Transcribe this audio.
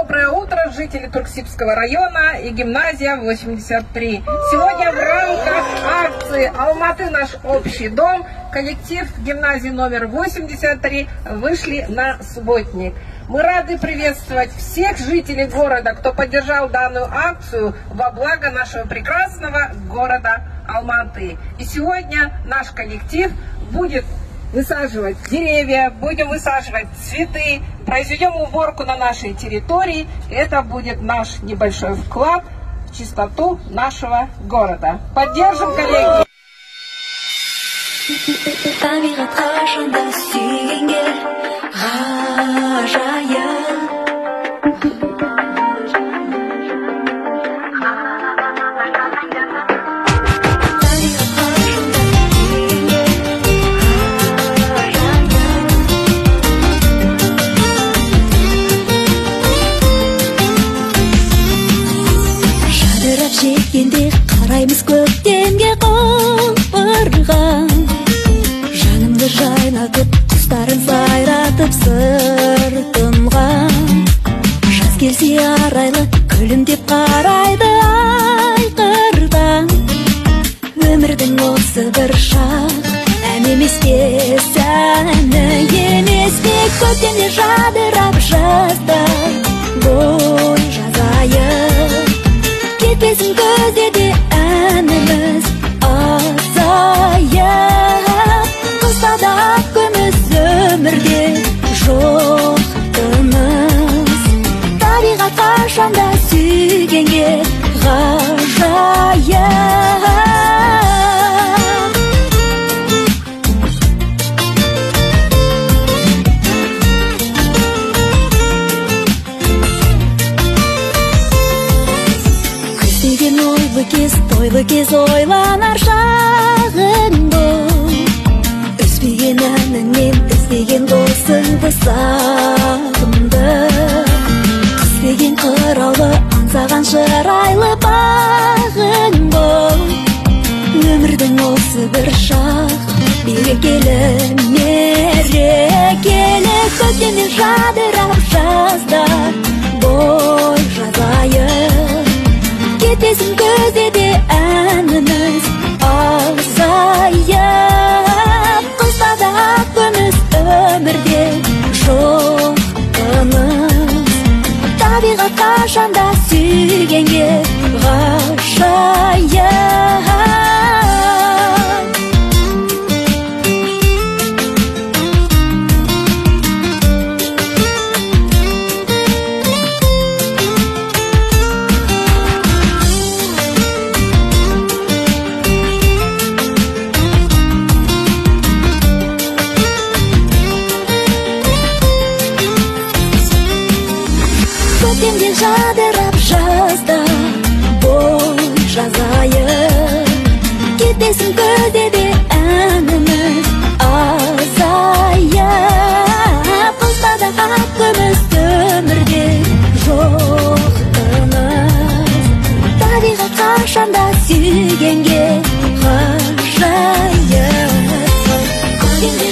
Доброе утро, жители Турксибского района и гимназия 83. Сегодня в рамках акции «Алматы – наш общий дом» коллектив гимназии номер 83 вышли на субботник. Мы рады приветствовать всех жителей города, кто поддержал данную акцию во благо нашего прекрасного города Алматы. И сегодня наш коллектив будет высаживать деревья, будем высаживать цветы, произведем уборку на нашей территории. Это будет наш небольшой вклад в чистоту нашего города. Поддержим, коллеги! Жеткенде қараймыз көктемге қонырған, жанымды жайнатып құстарын сайратып сыртынған. Жаз келсе арайлы күлімдеп қарайды айқырдан. Өмірдің осы бір шақ ән емес пе, сәні емес пе, көктемде жадырап жазда бой жазайық. Кетпесін көздеде әніміз азайып, қыстада күміс өмірде жоқ тыныс. Табиғат қашанда сүйгенге ғажайып. Тойлы кез ойланар шағың бұл, үзбеген әніңнен іздеген досыңды сағынды. Қыз деген қыраулы аңсаған шырайлы бағың бұл, өмірдің осы бір шақ берекелі мерекелі. Көктемде жадырап жазда бой жазайық. Кетпесін көздеде әніміз азайып, қыстада күміс өмірде жоқ тыныс. Табиғат қашанда сүйгенге ғажайып. Көктемде жадырап жазда бой жазайық. Кетпесін көздеде әніміз азайып, қыстада күміс өмірде жоқ тыныс. Табиғат қашанда сүйгенге ғажайып. Көктемде